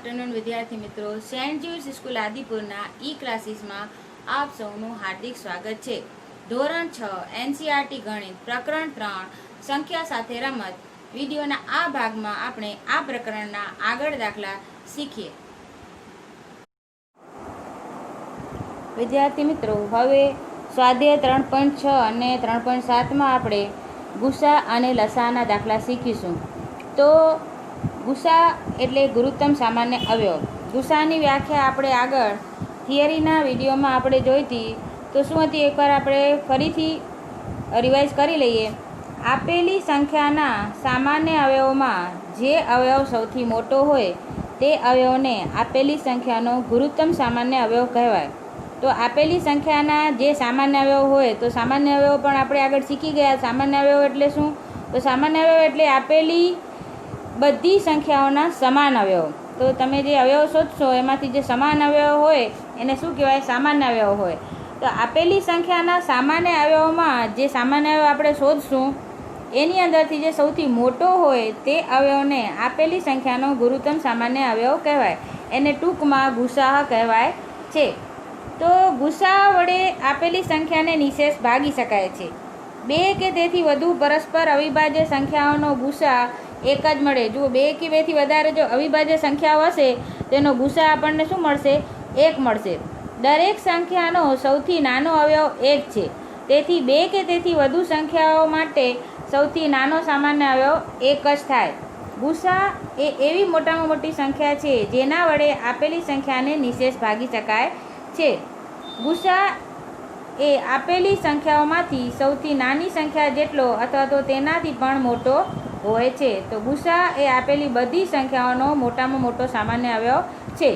Afternoon विद्यार्थी मित्रों, Saint juice school आदिपुरना ई क्लासीसમાં આપ સૌનું હાર્દિક સ્વાગત છે। ધોરણ 6 એનસીઈઆરટી ગણિત પ્રકરણ 3 સંખ્યા સાથે રમત વિડિયોના આ ભાગમાં આપણે આ પ્રકરણના આગળ દાખલા શીખીએ। વિદ્યાર્થી મિત્રો, હવે સ્વાધ્યાય 3.6 અને 3.7માં આપણે ગુસા અને લસાના દાખલા શીખીશું। તો ગુસા એટલે ગુરુત્તમ સામાન્ય અવયવ। ગુસાની વ્યાખ્યા આપણે આગળ થિયરીના વિડીયોમાં આપણે જોઈ હતી। તો શું હતી એકવાર આપણે ફરીથી રિવાઇઝ કરી લઈએ। આપેલી સંખ્યાના સામાન્ય અવયવોમાં જે અવયવ સૌથી મોટો હોય તે અવયવને આપેલી સંખ્યાનો ગુરુત્તમ સામાન્ય અવયવ કહેવાય। તો આપેલી સંખ્યાના જે સામાન્ય અવયવ હોય તો સામાન્ય અવયવ પણ આપણે આગળ શીખી ગયા। સામાન્ય અવયવ એટલે શું? તો સામાન્ય અવયવ એટલે આપેલી બધી સંખ્યાઓના સમાન અવયવ। તો તમે જે અવયવ શોધશો એમાંથી જે સમાન અવયવ હોય એને શું કહેવાય? સામાન્ય અવયવ હોય। તો આપેલી સંખ્યાના સામાન્ય અવયવમાં જે સામાન્ય અવયવ આપણે શોધશું એની અંદરથી જે સૌથી મોટો હોય તે અવયવને આપેલી સંખ્યાનો ગુરુત્તમ સામાન્ય અવયવ કહેવાય। એને ટૂંકમાં ગુસાઅ કહેવાય છે। તો ગુસાઅ વડે આપેલી સંખ્યાને નિશેષ ભાગી શકાય છે। બે કે તેથી વધુ પરસ્પર અવિભાજ્ય સંખ્યાઓનો ગુસા એક જ મળે। જો બે કે બેથી વધારે જો અવિભાજ્ય સંખ્યાઓ હશે તેનો ગુસા આપણને શું મળશે? એક મળશે। દરેક સંખ્યાનો સૌથી નાનો અવયવ એક છે, તેથી બે કે તેથી વધુ સંખ્યાઓ માટે સૌથી નાનો સામાન્ય અવયવ એક જ થાય। ગુસા એ એવી મોટામાં મોટી સંખ્યા છે જેના વડે આપેલી સંખ્યાને નિશેષ ભાગી શકાય છે। ગુસા એ આપેલી સંખ્યાઓમાંથી સૌથી નાની સંખ્યા જેટલો અથવા તો તેનાથી પણ મોટો હોય છે। તો ગુસા એ આપેલી બધી સંખ્યાઓનો મોટામાં મોટો સામાન્ય અવયવ છે।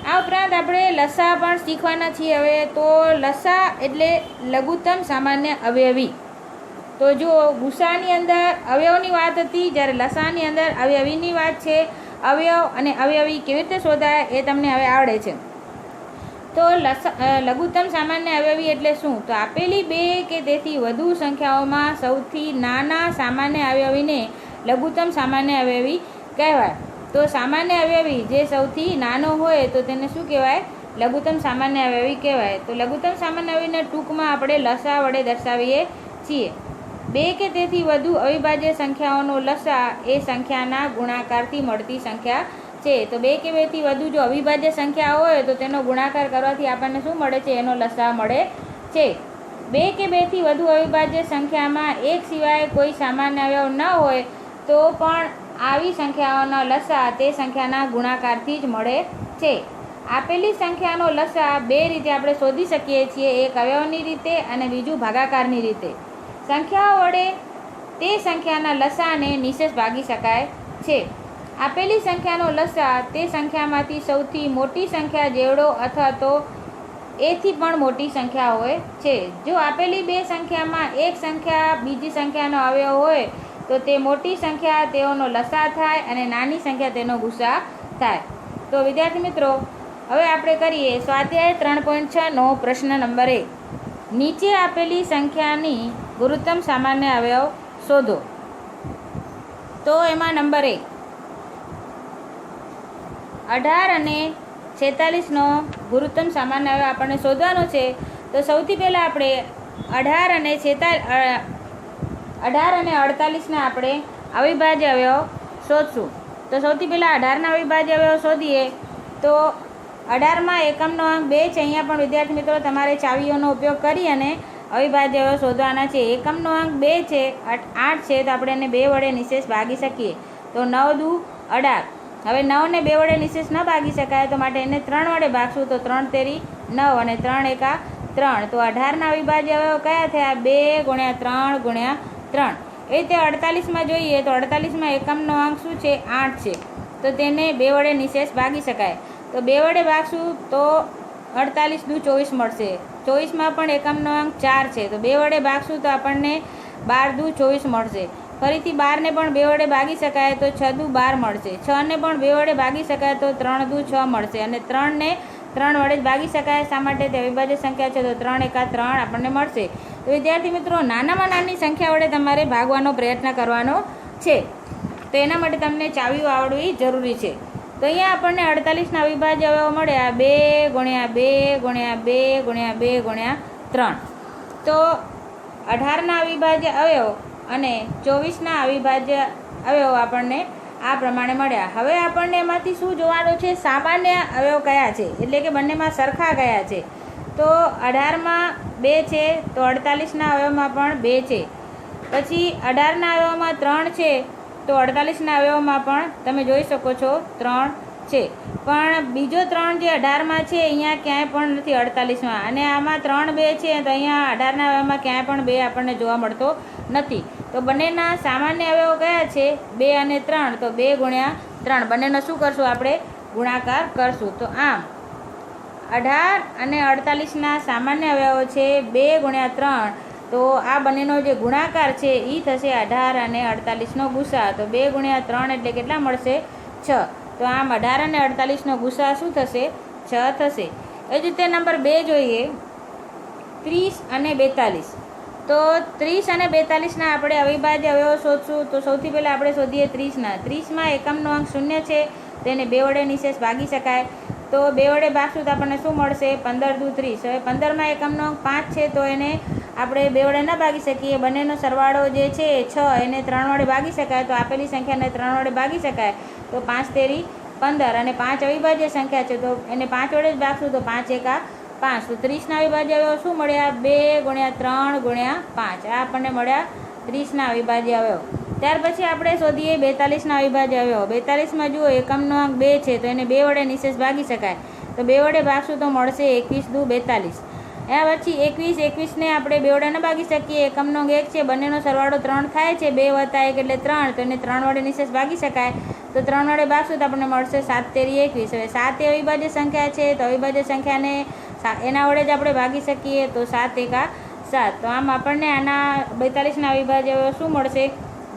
આ ઉપરાંત આપણે લસા પણ શીખવાના છીએ। હવે તો લસા એટલે લઘુત્તમ સામાન્ય અવયવી। તો જો ગુસાની અંદર અવયવની વાત હતી, જ્યારે લસાની અંદર અવયવીની વાત છે। અવયવ અને અવયવી કેવી રીતે શોધાય એ તમને હવે આવડે છે। તો લઘુત્તમ સામાન્ય અવયવી એટલે શું? તો આપેલી બે કે તેથી વધુ સંખ્યાઓમાં સૌથી નાના સામાન્ય અવયવીને લઘુત્તમ સામાન્ય અવયવી કહેવાય। તો સામાન્ય અવયવી જે સૌથી નાનો હોય તો તેને શું કહેવાય? લઘુત્તમ સામાન્ય અવયવી કહેવાય। તો લઘુત્તમ સામાન્ય અવયવીને ટૂંકમાં આપણે લસા વડે દર્શાવીએ છીએ। બે કે તેથી વધુ અવિભાજ્ય સંખ્યાઓનો લસા એ સંખ્યાના ગુણાકારથી મળતી સંખ્યા છે। તો બે કે બેથી વધુ જો અવિભાજ્ય સંખ્યા હોય તો તેનો ગુણાકાર કરવાથી આપણને શું મળે છે? એનો લસા મળે છે। બે કે બેથી વધુ અવિભાજ્ય સંખ્યામાં એક સિવાય કોઈ સામાન્ય અવયવ ન હોય તો પણ આવી સંખ્યાઓનો લસા તે સંખ્યાના ગુણાકારથી જ મળે છે। આપેલી સંખ્યાનો લસા બે રીતે આપણે શોધી શકીએ છીએ, એક અવયવની રીતે અને બીજું ભાગાકારની રીતે। સંખ્યાઓ વડે તે સંખ્યાના લસાને નિશેષ ભાગી શકાય છે। આપેલી સંખ્યાનો લસા તે સંખ્યામાંથી સૌથી મોટી સંખ્યા જેવડો અથવા તો એથી પણ મોટી સંખ્યા હોય છે। જો આપેલી બે સંખ્યામાં એક સંખ્યા બીજી સંખ્યાનો અવયવ હોય તો તે મોટી સંખ્યા તેઓનો લસા થાય અને નાની સંખ્યા તેનો ગુસા થાય। તો વિદ્યાર્થી મિત્રો, હવે આપણે કરીએ સ્વાધ્યાય 3.6નો પ્રશ્ન નંબર 1। નીચે આપેલી સંખ્યાની ગુરુત્તમ સામાન્ય અવયવ શોધો। તો એમાં નંબર 1 18 અને 46નો ગુરુત્તમ સામાન્ય અવયવ આપણને શોધવાનો છે। તો સૌથી પહેલાં આપણે 18 અને 48ના આપણે અવિભાજ્ય અવયવ શોધશું। તો સૌથી પહેલાં 18ના અવિભાજ્ય અવયવ શોધીએ તો 18માં એકમનો અંક 2 છે। અહીંયા પણ વિદ્યાર્થી મિત્રો તમારે ચાવીઓનો ઉપયોગ કરી અને અવિભાજ્ય અવયવ શોધવાના છે। એકમનો અંક 2 છે, 8 છે, તો આપણે એને 2 વડે નિશેષ ભાગી શકીએ। તો 9 દુ 18। હવે 9ને 2 વડે નિશેષ ન ભાગી શકાય તો માટે એને 3 વડે ભાગશું। તો 3 તેરી 9 અને 3 એકા 3। તો 18ના અવિભાજ્ય અવયવ કયા થયા? 2 × 3 × 3। એ રીતે 48માં જોઈએ તો 48માં એકમનો અંક શું છે? 8 છે, તો તેને 2 વડે નિશેષ ભાગી શકાય। તો 2 વડે ભાગશું તો 48 દુ 24 મળશે। 24માં પણ એકમનો અંક 4 છે, તો 2 વડે ભાગશું તો આપણને 12 દુ 24 મળશે। ફરીથી 12ને પણ 2 વડે ભાગી શકાય તો 6 દુ 12 મળશે। 6ને પણ 2 વડે ભાગી શકાય તો 3 દુ 6 મળશે અને 3ને 3 વડે જ ભાગી શકાય। શા માટે? તે અવિભાજ્ય સંખ્યા છે, તો 3 એકા 3 આપણને મળશે। તો વિદ્યાર્થી મિત્રો, નાનામાં નાની સંખ્યા વડે તમારે ભાગવાનો પ્રયત્ન કરવાનો છે। તો એના માટે તમને ચાવીઓ આવડવી જરૂરી છે। તો અહીંયા આપણને 48ના અવિભાજ્ય અવયવ મળ્યા 2 ગુણ્યા 2 ગુણ્યા 2 ગુણ્યા 2 ગુણ્યા 3. તો 18ના અવિભાજ્ય અવયવ અને 24ના અવિભાજ્ય અવયવ આપણને આ પ્રમાણે મળ્યા. હવે આપણને એમાંથી શું જોવાનું છે? સામાન્ય અવયવ કયા છે, એટલે કે બંનેમાં સરખા કયા છે. તો 18માં 2 છે, તો 48ના અવયવમાં પણ 2 છે. પછી 18ના અવયવમાં 3 છે, તો 48ના અવયવમાં પણ તમે જોઈ શકો છો 3 છે. પણ બીજો 3 જે 18માં છે અહીંયા ક્યાંય પણ નથી 48માં, અને આમાં 3 2 છે, તો અહીંયા 18ના અવયવમાં ક્યાંય પણ 2 આપણને જોવા મળતો નથી. તો બંનેના સામાન્ય અવયવ કયા છે? 2 અને 3. તો 2 ગુણ્યા 3 બંનેનો શું કરશું? આપણે ગુણાકાર કરશું. તો આમ 18 અને 48ના સામાન્ય અવયવો છે 2 ગુણ્યા 3. તો આ બંનેનો જે ગુણાકાર છે એ થશે 18 અને 48નો ગુસા. તો 2 ગુણ્યા 3 એટલે કેટલા મળશે? 6. તો આમ 18 અને 48નો ગુસા શું થશે? 6 થશે. એ જ રીતે નંબર 2 જોઈએ, 30 અને 42. તો 30 અને 42ના આપણે અવિભાજ્ય અવયવ શોધશું. તો સૌથી પહેલાં આપણે શોધીએ 30ના. 30માં એકમનો અંક 0 છે, તેને 2 વડે નિશેષ ભાગી શકાય. તો 2 વડે ભાગશું તો આપણને શું મળશે? 15 દુ 30. હવે 15માં એકમનો અંક 5 છે, તો એને આપણે 2 વડે ન ભાગી શકીએ. બંનેનો સરવાળો જે છે 6, એને 3 વડે ભાગી શકાય. તો આપેલી સંખ્યાને 3 વડે ભાગી શકાય. તો 5 તેરી 15, અને 5 અવિભાજ્ય સંખ્યા છે, તો એને 5 વડે જ ભાગશું. તો 5 એકા 5. તો 30ના અવિભાજ્ય અવયવ શું મળ્યા? 2 ગુણ્યા 3 ગુણ્યા 5. આ આપણને મળ્યા 30ના અવિભાજ્ય અવયવ. ત્યાર પછી આપણે શોધીએ 42ના અવિભાજ્ય અવયવ. 42માં જુઓ એકમનો અંક 2 છે, તો એને 2 વડે નિશેષ ભાગી શકાય. તો 2 વડે ભાગશું તો મળશે 21 દુ 42. એના પછી 21ને આપણે 2 વડે ન ભાગી શકીએ. એકમનો અંક 1 છે, બંનેનો સરવાળો 3 થાય છે. 2 વત્તા 1 એટલે 3, તો એને 3 વડે નિશેષ ભાગી શકાય. તો 3 વડે ભાગશું તો આપણને મળશે 7 તેરી 21. હવે 7 એ અવિભાજ્ય સંખ્યા છે, તો અવિભાજ્ય સંખ્યાને એના વડે જ આપણે ભાગી શકીએ. તો 7 એકા 7. તો આમ આપણને આના 42ના અવિભાજ્ય અવયવ શું મળશે?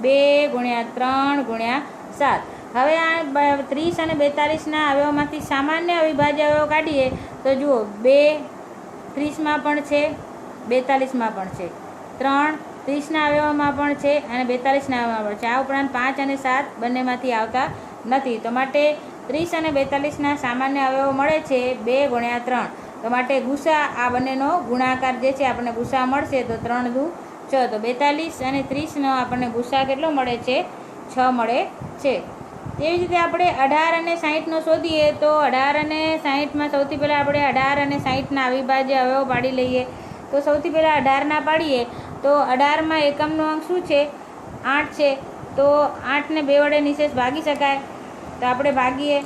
2 ગુણ્યા 3 ગુણ્યા 7. હવે આ 30 અને 42ના અવયવમાંથી સામાન્ય અવિભાજ્ય અવયવ કાઢીએ. તો જુઓ 2 30માં પણ છે, 42માં પણ છે, 3 30ના અવયવમાં પણ છે અને 42ના અવયવમાં પણ છે. આ ઉપરાંત 5 અને 7 બંનેમાંથી આવતા નથી. તો માટે 30 અને 42ના સામાન્ય અવયવ મળે છે 2 ગુણ્યા 3. તો માટે ગુસા આ બંનેનો ગુણાકાર જે છે આપણને ગુસા મળશે. તો 3 દુ 6. તો 42 અને 30નો આપણને ગુસા કેટલો મળે છે? 6 મળે છે. તેવી જ રીતે આપણે 18 અને 60નો શોધીએ. તો 18 અને 60માં સૌથી પહેલાં આપણે 18 અને 60ના અવિભાજ્ય અવયવ પાડી લઈએ. તો સૌથી પહેલાં 18ના પાડીએ. તો 18માં એકમનો અંક શું છે? 8 છે, તો 8ને 2 વડે નિશેષ ભાગી શકાય. તો આપણે ભાગીએ.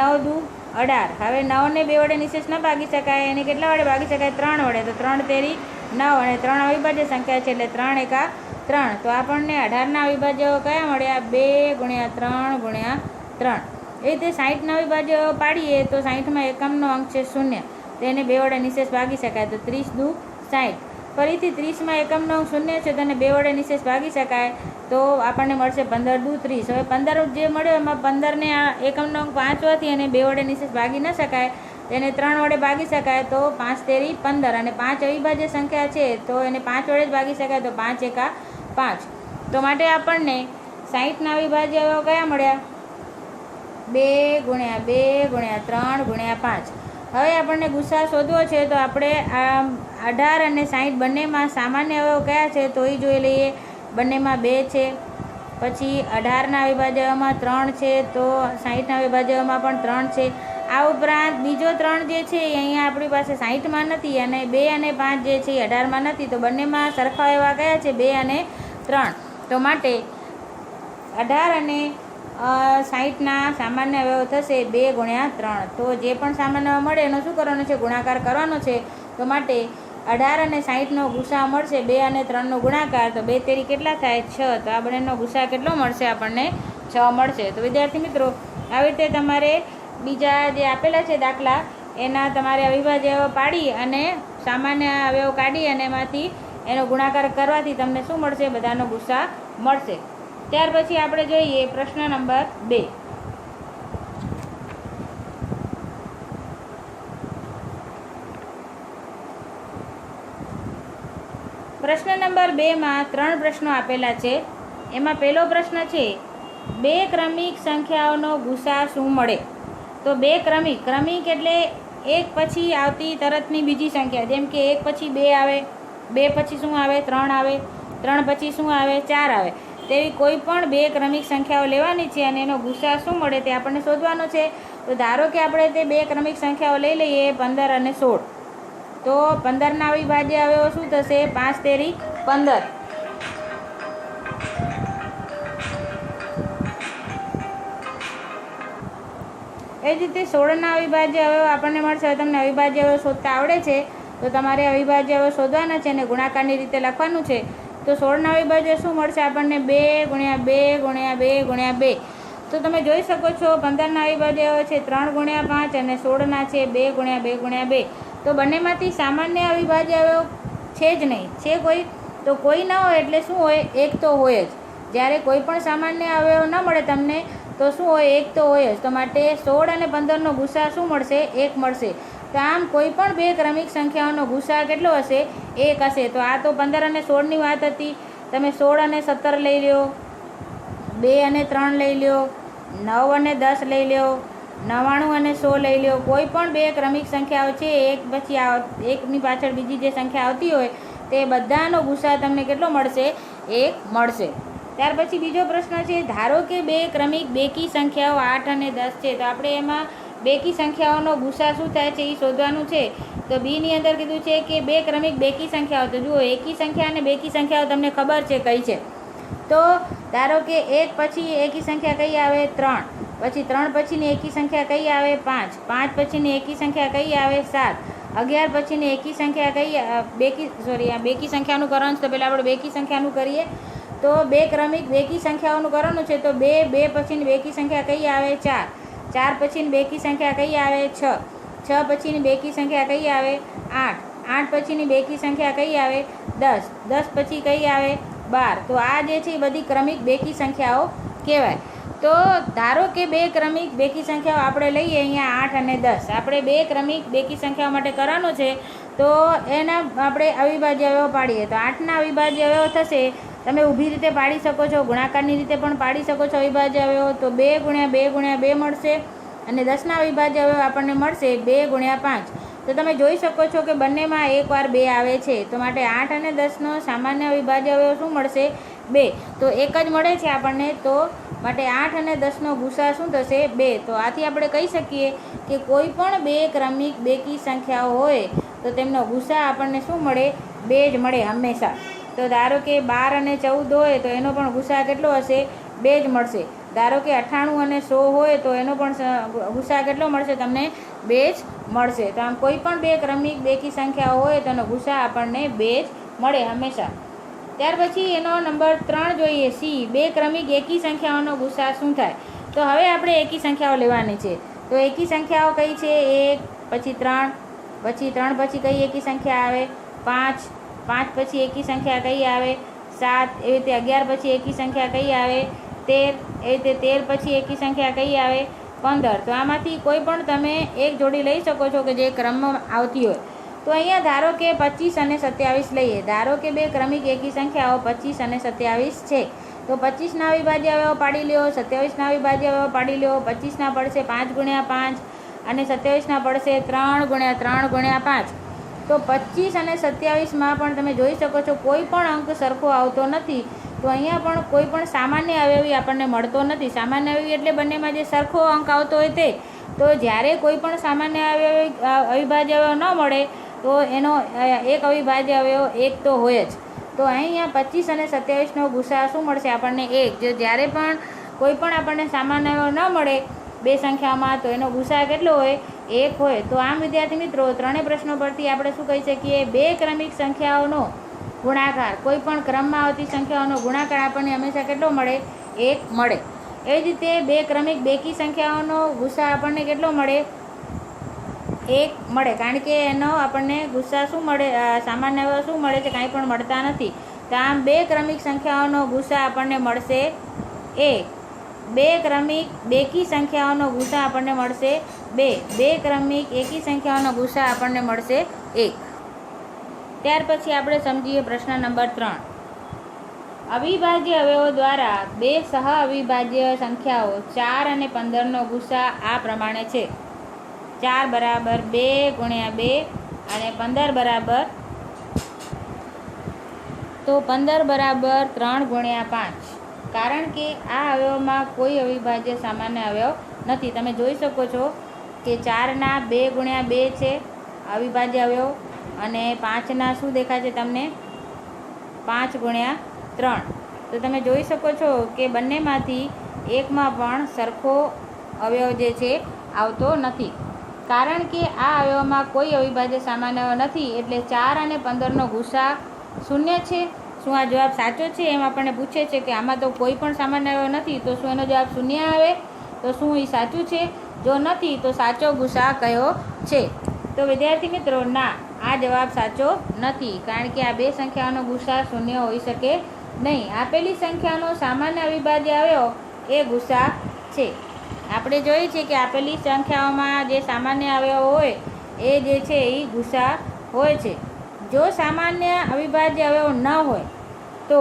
9 દુ 18. હવે 9ને 2 વડે નિશેષ ન ભાગી શકાય, એને કેટલા વડે ભાગી શકાય? 3 વડે. તો 3 તેરી 9, અને 3 અવિભાજ્ય સંખ્યા છે, એટલે 3 એકા 3. તો આપણને 18ના અવિભાજ્યો કયા મળ્યા? 2 ગુણ્યા 3 ગુણ્યા 3. એ રીતે 60ના અવિભાજ્યો પાડીએ. તો 60માં એકમનો અંક છે 0, તેને 2 વડે નિશેષ ભાગી શકાય. તો 30 દુ 60. ફરીથી 30માં એકમનો અંક 0 છે, તેને 2 વડે નિશેષ ભાગી શકાય. તો આપણને મળશે 15 દુ 30. હવે 15 જે મળ્યો એમાં 15ને આ એકમનો અંક 5 હોવાથી એને 2 વડે નિશેષ ભાગી ન શકાય. તેને 3 વડે ભાગી શકાય. તો 5 તેરી 15, અને 5 અવિભાજ્ય સંખ્યા છે, તો એને 5 વડે જ ભાગી શકાય. તો 5 એકા 5. તો માટે આપણને 60ના અવિભાજ્ય અવયવ કયા મળ્યા? 2 ગુણ્યા 2 ગુણ્યા 3 ગુણ્યા 5. હવે આપણને ગુસા શોધવો છે. તો આપણે આ 18 અને 60 બંનેમાં સામાન્ય અવયવ કયા છે તો એ જોઈ લઈએ. બંનેમાં 2 છે. પછી 18ના અવિભાજ્ય અવયવમાં 3 છે, તો 60ના અવિભાજ્ય અવયવમાં પણ 3 છે. આ ઉપરાંત બીજો 3 જે છે એ અહીંયા આપણી પાસે 60માં નથી, અને 2 અને 5 જે છે એ 18માં નથી. તો બંનેમાં સરખા એવા કયા છે? 2 અને 3. તો માટે 18 અને 60ના સામાન્ય અવયવ થશે 2 ગુણ્યા 3. તો જે પણ સામાન્ય અવયવ મળે એનો શું કરવાનો છે? ગુણાકાર કરવાનો છે. તો માટે 18 અને 60નો ગુસા મળશે 2 અને 3નો ગુણાકાર. તો 2 તેરી કેટલા થાય? 6. તો આ બંનેનો ગુસા કેટલો મળશે? આપણને 6 મળશે. તો વિદ્યાર્થી મિત્રો, આવી રીતે તમારે બીજા જે આપેલા છે દાખલા, એના તમારે અવિભાજ્ય અવયવ પાડી અને સામાન્ય અવયવ કાઢી અને એમાંથી એનો ગુણાકાર કરવાથી તમને શું મળશે? બધાનો ગુસા મળશે. ત્યાર પછી આપણે જોઈએ પ્રશ્ન નંબર 2. પ્રશ્ન નંબર 2માં 3 પ્રશ્નો આપેલા છે. એમાં પહેલો પ્રશ્ન છે બે ક્રમિક સંખ્યાઓનો ગુસા શું મળે? તો બે ક્રમિક એટલે એક પછી આવતી તરતની બીજી સંખ્યા, જેમ કે એક પછી બે આવે, બે પછી શું આવે? ત્રણ આવે, ત્રણ પછી શું આવે? ચાર આવે. તેવી કોઈ પણ બે ક્રમિક સંખ્યાઓ લેવાની છે અને એનો ગુસા શું મળે તે આપણને શોધવાનો છે. તો ધારો કે આપણે તે બે ક્રમિક સંખ્યાઓ લઈ લઈએ 15 અને 16. તો 15ના અવિભાજ્ય અવયવો શું થશે? 5 તેરી 15. એ જ રીતે 16ના અવિભાજ્ય અવયવ આપણને મળશે. હવે તમને અવિભાજ્ય અવયવ શોધતા આવડે છે તો તમારે અવિભાજ્ય અવયવ શોધવાના છે અને ગુણાકારની રીતે લખવાનું છે. તો 16ના અવિભાજ્ય શું મળશે આપણને? 2 ગુણ્યા 2 ગુણ્યા 2 ગુણ્યા 2. તો તમે જોઈ શકો છો 15ના અવિભાજ્ય અવયવ છે 3 ગુણ્યા 5 અને 16ના છે 2 ગુણ્યા 2 ગુણ્યા 2. તો બંનેમાંથી સામાન્ય અવિભાજ્ય અવયવ છે જ નહીં. છે કોઈ? તો કોઈ ના હોય એટલે શું હોય? એક તો હોય જ. જ્યારે કોઈ પણ સામાન્ય અવયવ ન મળે તમને તો શું હોય? એક તો હોય જ. તો માટે 16 અને 15નો ગુસા શું મળશે? 1 મળશે. તો આમ કોઈ પણ બે ક્રમિક સંખ્યાઓનો ગુસા કેટલો હશે? 1 હશે. તો આ તો 15 અને 16ની વાત હતી. તમે 16 અને 17 લઈ લ્યો, 2 અને 3 લઈ લ્યો, 9 અને 10 લઈ લ્યો, 99 અને 100 લઈ લ્યો. કોઈ પણ બે ક્રમિક સંખ્યાઓ છે, એક પછી એકની પાછળ બીજી જે સંખ્યા આવતી હોય તે બધાનો ગુસા તમને કેટલો મળશે? 1 મળશે. ત્યાર પછી બીજો પ્રશ્ન છે, ધારો કે બે ક્રમિક બેકી સંખ્યાઓ 8 અને 10 છે. તો આપણે એમાં બેકી સંખ્યાઓનો ગુસા શું થાય છે એ શોધવાનું છે. તો બીની અંદર કીધું છે કે બે ક્રમિક બેકી સંખ્યાઓ. તો જુઓ, એકી સંખ્યા અને બેકી સંખ્યાઓ તમને ખબર છે કઈ છે. તો ધારો કે એક પછી એકી સંખ્યા કઈ આવે? 3. પછી 3 પછીની એકી સંખ્યા કઈ આવે? 5. 5 પછીની એકી સંખ્યા કઈ આવે? 7. 11 પછીની એકી સંખ્યા કઈ? બેકી સંખ્યાનું કરવાનું છે. તો પહેલાં આપણે બેકી સંખ્યાનું કરીએ. તો બે ક્રમિક બેકી સંખ્યાઓનું કરવાનું છે. તો 2 પછીની બેકી સંખ્યા કઈ આવે? 4. 4 પછીની બેકી સંખ્યા કઈ આવે? 6. 6 પછીની બેકી સંખ્યા કઈ આવે? 8. 8 પછીની બેકી સંખ્યા કઈ આવે? 10. 10 પછી કઈ આવે? 12. તો આ જે છે એ બધી ક્રમિક બેકી સંખ્યાઓ કહેવાય. તો ધારો કે બે ક્રમિક બેકી સંખ્યાઓ આપણે લઈએ અહીંયા 8 અને 10. આપણે બે ક્રમિક બેકી સંખ્યાઓ માટે કરવાનું છે. તો એના આપણે અવિભાજ્ય અવયવ પાડીએ. તો 8ના અવિભાજ્ય અવયવ થશે. તમે ઊભી રીતે પાડી શકો છો, ગુણાકારની રીતે પણ પાડી શકો છો અવિભાજ્ય અવયવ. તો 2 ગુણ્યા 2 ગુણ્યા 2 મળશે અને 10ના અવિભાજ્ય અવયવ આપણને મળશે 2 ગુણ્યા 5. તો તમે જોઈ શકો છો કે બંનેમાં એકવાર 2 આવે છે. તો માટે 8 અને 10નો સામાન્ય અવિભાજ્ય અવયવ શું મળશે? 2. તો એક જ મળે છે આપણને. તો માટે 8 અને 10નો ગુસા શું થશે? 2. તો આથી આપણે કહી શકીએ કે કોઈ પણ બે ક્રમિક બેકી સંખ્યાઓ હોય તો તેમનો ગુસા આપણને શું મળે? 2 જ મળે હંમેશા. તો ધારો કે 12 અને 14 હોય તો એનો પણ ગુસા કેટલો હશે? 2 જ મળશે. ધારો કે 98 અને 100 હોય તો એનો પણ ગુસા કેટલો મળશે તમને? 2 જ મળશે. તો આમ કોઈ પણ બે ક્રમિક બેકી સંખ્યાઓ હોય તો એનો ગુસા આપણને 2 જ મળે હંમેશા. ત્યાર પછી એનો નંબર 3 જોઈએ, સી. બે ક્રમિક એકી સંખ્યાઓનો ગુસા શું થાય? તો હવે આપણે એકી સંખ્યાઓ લેવાની છે. તો એકી સંખ્યાઓ કઈ છે? 1 પછી 3, પછી 3 પછી કઈ એકી સંખ્યા આવે? 5. 5 પછી એકી સંખ્યા કઈ આવે? 7. એવી રીતે 11 પછી એકી સંખ્યા કઈ આવે? 13. એવી રીતે 13 પછી એકી સંખ્યા કઈ આવે? 15. તો આમાંથી કોઈ પણ તમે એક જોડી લઈ શકો છો કે જે ક્રમમાં આવતી હોય. તો અહીંયા ધારો કે 25 અને 27 લઈએ. ધારો કે બે ક્રમિક એકી સંખ્યાઓ 25 અને 27 છે. તો 25ના અવિભાજ્ય અવયવ પાડી લ્યો, 27ના અવિભાજ્ય અવયવ પાડી લ્યો. 25ના પડશે 5 ગુણ્યા 5 અને 27ના પડશે 3 ગુણ્યા 3 ગુણ્યા 5. તો 25 અને 27માં પણ તમે જોઈ શકો છો કોઈ પણ અંક સરખો આવતો નથી. તો અહીંયા પણ કોઈ પણ સામાન્ય અવયવી આપણને મળતો નથી. સામાન્ય અવયવી એટલે બંનેમાં જે સરખો અંક આવતો હોય તે. તો જ્યારે કોઈ પણ સામાન્ય અવિભાજ્ય અવયવ ન મળે તો એનો એક અવિભાજ્ય અવયવ 1 તો હોય જ. તો અહીંયા 25 અને 27નો ગુસા શું મળશે આપણને? 1. જ્યારે પણ કોઈ પણ આપણને સામાન્ય અવયવ ન મળે બે સંખ્યામાં તો એનો ગુસા કેટલો હોય? 1 હોય. તો આમ વિદ્યાર્થી મિત્રો ત્રણેય પ્રશ્નો પરથી આપણે શું કહી શકીએ? બે ક્રમિક સંખ્યાઓનો ગુણાકાર, કોઈ પણ ક્રમમાં આવતી સંખ્યાઓનો ગુણાકાર આપણને હંમેશા કેટલો મળે? 1 મળે. એ જ રીતે બે ક્રમિક બેકી સંખ્યાઓનો ગુસા આપણને કેટલો મળે? 1 મળે. કારણ કે એનો આપણને ગુસા શું મળે? સામાન્ય અવયવ શું મળે છે? કાંઈ પણ મળતા નથી. તો આમ બે ક્રમિક સંખ્યાઓનો ગુસા આપણને મળશે 1. બે ક્રમિક બેકી સંખ્યાઓનો ગુસા આપણને મળશે 2. બે ક્રમિક એકી સંખ્યાઓનો ગુસા આપણને મળશે 1. ત્યાર પછી આપણે સમજીએ પ્રશ્ન નંબર 3. અવિભાજ્ય અવયવો દ્વારા બે સહ અવિભાજ્ય સંખ્યાઓ 4 અને 15નો ગુસા આ પ્રમાણે છે. 4 બરાબર 2 ગુણ્યા 2 અને 15 બરાબર 3 ગુણ્યા 5. કારણ કે આ અવયવમાં કોઈ અવિભાજ્ય સામાન્ય અવયવ નથી. તમે જોઈ શકો છો કે 4ના 2 ગુણ્યા 2 છે અવિભાજ્ય અવયવ, અને 5ના શું દેખાય છે તમને? 5 ગુણ્યા 3. તો તમે જોઈ શકો છો કે બંનેમાંથી એકમાં પણ સરખો અવયવ જે છે આવતો નથી. કારણ કે આ અવયવમાં કોઈ અવિભાજ્ય સામાન્ય અવયવ નથી, એટલે 4 અને 15નો ગુસા 0 છે. શું આ જવાબ સાચો છે? એમ આપણને પૂછે છે કે આમાં તો કોઈ પણ સામાન્ય અવયવ નથી, તો શું એનો જવાબ 0 આવે? તો શું એ સાચું છે? જો નથી તો સાચો ગુસા કયો છે? તો વિદ્યાર્થી મિત્રો, ના, આ જવાબ સાચો નથી. કારણ કે આ બે સંખ્યાઓનો ગુસા 0 હોઈ શકે નહીં. આપેલી સંખ્યાનો સામાન્ય અવિભાજ્ય અવયવ એ ગુસા છે. આપણે જોઈએ છીએ કે આપેલી સંખ્યાઓમાં જે સામાન્ય અવયવ હોય એ જે છે એ ગુસા હોય છે. જો સામાન્ય અવિભાજ્ય અવયવ ન હોય તો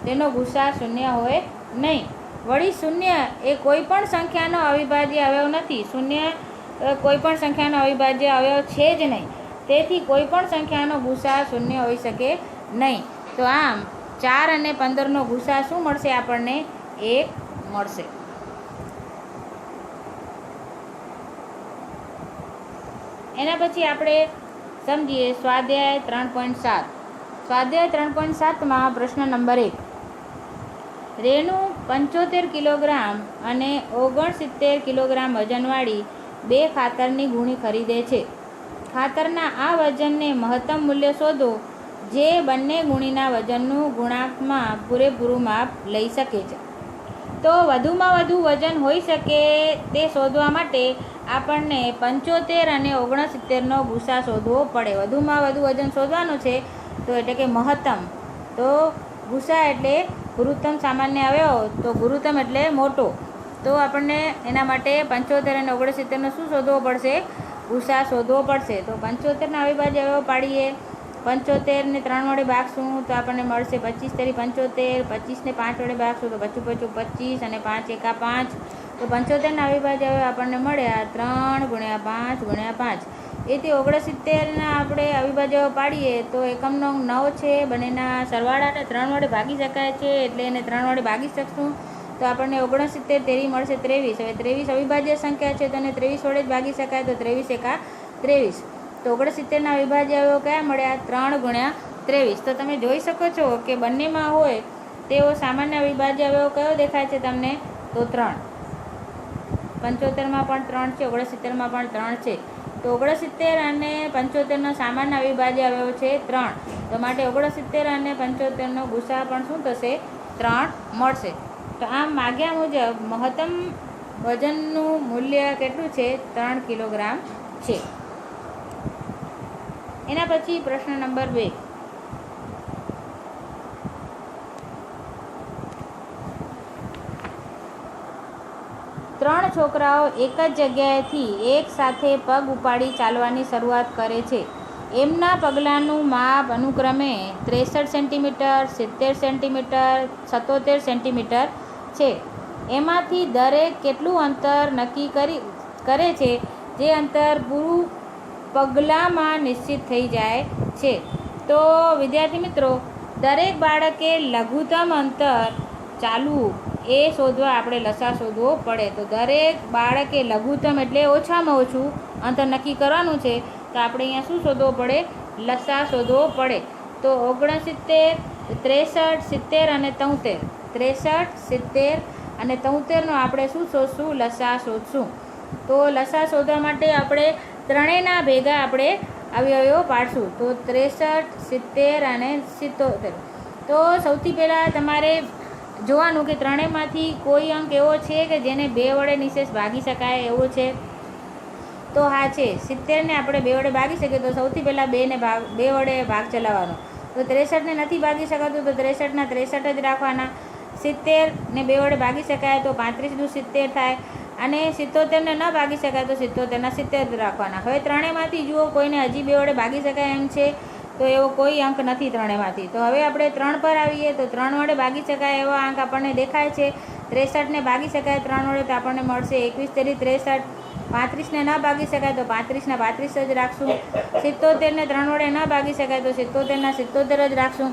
તેનો ગુસા 0 હોય નહીં. વળી 0 એ કોઈ પણ સંખ્યાનો અવિભાજ્ય અવયવ નથી. 0 કોઈ પણ સંખ્યાનો અવિભાજ્ય અવયવ છે જ નહીં. તેથી કોઈ પણ સંખ્યાનો ગુસા 0 હોઈ શકે નહીં. તો આમ 4 અને 15નો ગુસા શું મળશે આપણને? 1 મળશે. એના પછી આપણે સમજીએ સ્વાધ્યાય 3.7. સ્વાધ્યાય 3.7માં પ્રશ્ન નંબર 1. રેણુ 75 કિલોગ્રામ અને 69 કિલોગ્રામ વજનવાળી 2 ખાતરની ગુણી ખરીદે છે. ખાતરના આ વજનને મહત્તમ મૂલ્ય શોધો જે બંને ગુણીના વજનનું ગુણાંકમાં પૂરેપૂરું માપ લઈ શકે છે. તો વધુમાં વધુ વજન હોઈ શકે તે શોધવા માટે આપણને 75 અને 69નો ગુસા શોધવો પડે. વધુમાં વધુ વજન શોધવાનું છે, તો એટલે કે મહત્તમ. તો ગુસા એટલે ગુરુત્તમ સામાન્ય અવયવ, તો ગુરુત્તમ એટલે મોટો. તો આપણને એના માટે 75 અને 69નો શું શોધવો પડશે? ગુસા શોધવો પડશે. તો 75ના અવિભાજ્ય અવયવ પાડીએ. 75ને 3 વડે ભાગશું તો આપણને મળશે 25 તેરી 75. 25ને 5 વડે ભાગશું તો 25 25 અને 5 એકા 5. તો 75ના અવિભાજ્ય અવયવ આપણને મળ્યા 3 ગુણ્યા 5 ગુણ્યા 5. એથી 69ના આપણે અવિભાજ્ય અવયવ પાડીએ તો એકમનો 9 છે. બંનેના સરવાળાને 3 વડે ભાગી શકાય છે, એટલે એને 3 વડે ભાગી શકશું તો આપણને 69 તેરી મળશે 23. હવે 23 અવિભાજ્ય સંખ્યા છે તો એને 23 વડે જ ભાગી શકાય, તો 23 એકા 23. તો 69ના અવિભાજ્ય અવયવ કયા મળ્યા? 3 ગુણ્યા 23. તો તમે જોઈ શકો છો કે બંનેમાં હોય તેવો સામાન્ય અવિભાજ્ય અવયવ કયો દેખાય છે તમને? તો 3. 75માં પણ 3 છે, 69માં પણ 3 છે. તો 69 અને 75નો સામાન્ય અવિભાજ્ય અવયવ છે 3. તો માટે 69 અને 75નો ગુસા પણ શું થશે? 3 મળશે. તો આમ માગ્યા મુજબ મહત્તમ વજનનું મૂલ્ય કેટલું છે? 3 કિલોગ્રામ છે. એના પછી પ્રશ્ન નંબર 2. ત્રણ છોકરાઓ એક જ જગ્યાએથી એક સાથે પગ ઉપાડી ચાલવાની શરૂઆત કરે છે. એમના પગલાંનું માપ અનુક્રમે 63 સેન્ટીમીટર, 70 સેન્ટીમીટર, 77 સેન્ટીમીટર છે. એમાંથી દરેક કેટલું અંતર નક્કી કરે છે, જે અંતર પૂરું પગલાંમાં નિશ્ચિત થઈ જાય છે. તો વિદ્યાર્થી મિત્રો, દરેક બાળકે લઘુત્તમ અંતર ચાલવું એ શોધવા આપણે લસા શોધવો પડે. તો દરેક બાળકે લઘુત્તમ એટલે ઓછામાં ઓછું અંતર નક્કી કરવાનું છે, તો આપણે અહીંયા શું શોધવો પડે? લસા શોધવો પડે. તો 69, 63, 70 અને 73. 63, 70 અને 73નો આપણે શું શોધશું? લસા શોધશું. તો લસા શોધવા માટે આપણે ત્રણેયના ભેગા આપણે અવયવો પાડશું. તો 63, 70 અને 77. તો સૌથી પહેલાં તમારે જોવાનું કે ત્રણેયમાંથી કોઈ અંક એવો છે કે જેને 2 વડે નિશેષ ભાગી શકાય એવો છે. તો હા છે. 70ને આપણે 2 વડે ભાગી શકીએ, તો સૌથી પહેલાં 2 વડે ભાગ ચલાવવાનો. તો 63ને નથી ભાગી શકાતું, તો 63ના 63 જ રાખવાના. 70ને 2 વડે ભાગી શકાય તો 35 દુ 70 થાય, અને 77ને ન ભાગી શકાય તો 77ના 70 જ રાખવાના. હવે ત્રણેયમાંથી જુઓ કોઈને હજી 2 વડે ભાગી શકાય એમ છે, તો એવો કોઈ અંક નથી ત્રણેયમાંથી. તો હવે આપણે 3 પર આવીએ તો 3 વડે ભાગી શકાય એવો અંક આપણને દેખાય છે. 63ને ભાગી શકાય 3 વડે તો આપણને મળશે 21 તેરી 63. 35ને ન ભાગી શકાય તો 35ના 35 જ રાખશું. 77ને 3 વડે ન ભાગી શકાય તો 77ના 77 જ રાખશું.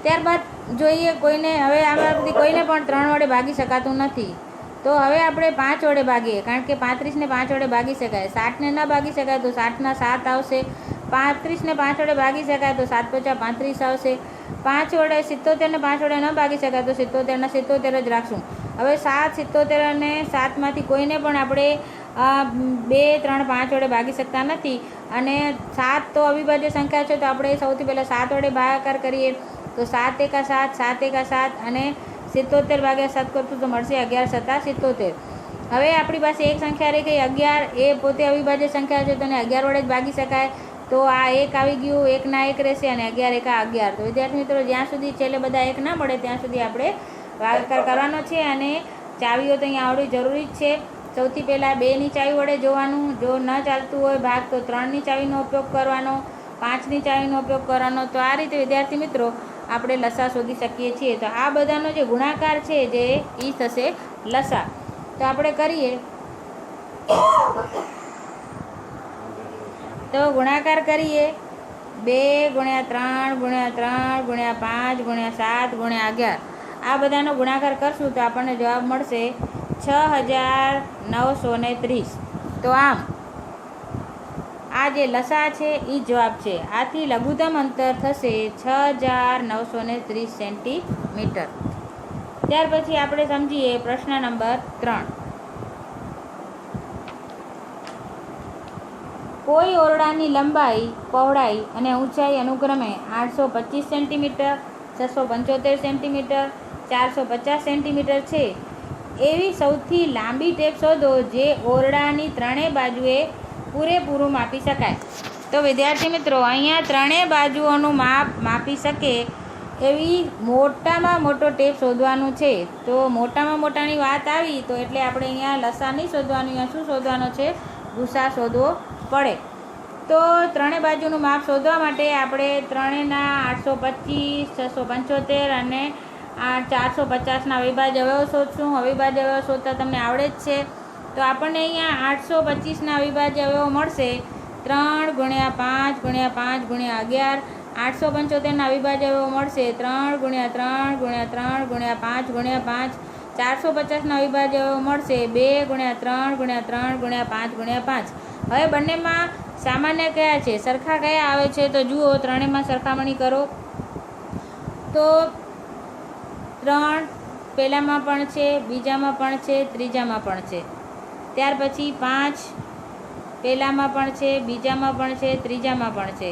ત્યારબાદ જોઈએ કોઈને, હવે આમાંથી કોઈને પણ 3 વડે ભાગી શકાતું નથી. તો હવે આપણે 5 વડે ભાગીએ, કારણ કે 35ને 5 વડે ભાગી શકાય. 60ને ન ભાગી શકાય તો 60ના 7 આવશે. 35ને 5 વડે ભાગી શકાય તો 7 × 5 = 35 આવશે. 5 વડે 77ને 5 વડે ન ભાગી શકાય તો 77ના 77 જ રાખશું. હવે 7, 77 અને 7માંથી કોઈને પણ આપણે 2, 3, 5 વડે ભાગી શકતા નથી. અને 7 તો અવિભાજ્ય સંખ્યા છે, તો આપણે સૌથી પહેલાં 7 વડે ભાગાકાર કરીએ તો 7 × 7, 7 × 7 અને 77 / 7 કરશું તો મળશે 11 × 7 = 77. હવે આપણી પાસે એક સંખ્યા રહી ગઈ 11. એ પોતે અવિભાજ્ય સંખ્યા છે તો એને 11 વડે જ ભાગી શકાય. તો આ 1 આવી ગયું, 1ના 1 રહેશે અને 11 × 11. તો વિદ્યાર્થી મિત્રો, જ્યાં સુધી છેલ્લે બધા 1 ના મળે ત્યાં સુધી આપણે ભાગાકાર કરવાનો છે. અને ચાવીઓ તો અહીંયા આવડવી જરૂરી જ છે. સૌથી પહેલાં 2ની ચાવી વડે જોવાનું. જો ન ચાલતું હોય ભાગ તો 3ની ચાવીનો ઉપયોગ કરવાનો, 5ની ચાવીનો ઉપયોગ કરવાનો. તો આ રીતે વિદ્યાર્થી મિત્રો આપણે લસા શોધી શકીએ છીએ. તો આ બધાનો જે ગુણાકાર છે જે ઈ થશે લસા. તો આપણે કરીએ તો ગુણાકાર કરીએ 2 × 3 × 3 × 5 × 7 × 11. આ બધાનો ગુણાકાર કરશું તો આપણને જવાબ મળશે 6930. તો આમ આ જે લસા છે એ જવાબ છે. આથી લઘુત્તમ અંતર થશે 6930 સેન્ટીમીટર. ત્યાર પછી આપણે સમજીએ પ્રશ્ન નંબર 3. કોઈ ઓરડાની લંબાઈ, પહોળાઈ અને ઊંચાઈ અનુક્રમે 825 સેન્ટીમીટર, 675 સેન્ટીમીટર, 450 સેન્ટીમીટર છે. એવી સૌથી લાંબી ટેપ શોધો જે ઓરડાની ત્રણેય બાજુએ પૂરેપૂરું માપી શકાય. તો વિદ્યાર્થી મિત્રો, અહીંયા ત્રણેય બાજુઓનું માપ માપી શકે એવી મોટામાં મોટો ટેપ શોધવાનું છે. તો મોટામાં મોટાની વાત આવી તો એટલે આપણે અહીંયા લસા નહીં શોધવાનું, અહીંયા શું શોધવાનો છે? ગુસા શોધવો પડે. તો ત્રણેય બાજુનું માપ શોધવા માટે આપણે ત્રણેયના 825, 675 અને 450ના અવિભાજ્ય અવયવ શોધશું. અવિભાજ્ય અવયવ શોધતા તમને આવડે જ છે. તો આપણને અહીંયા 825ના અવિભાજ્ય અવયવ મળશે 3 × 5 × 5 × 11. 875ના અવિભાજ્ય અવયવ મળશે 3 × 3 × 3 × 5 × 5. 450ના અવિભાજ્ય અવયવ મળશે 2 × 3 × 3 × 5 × 5. હવે બંનેમાં સામાન્ય કયા છે, સરખા કયા આવે છે? તો જુઓ, ત્રણેયમાં સરખામણી કરો તો 3 પહેલામાં પણ છે, બીજામાં પણ છે, ત્રીજામાં પણ છે. ત્યાર પછી 5 પહેલામાં પણ છે, બીજામાં પણ છે, ત્રીજામાં પણ છે.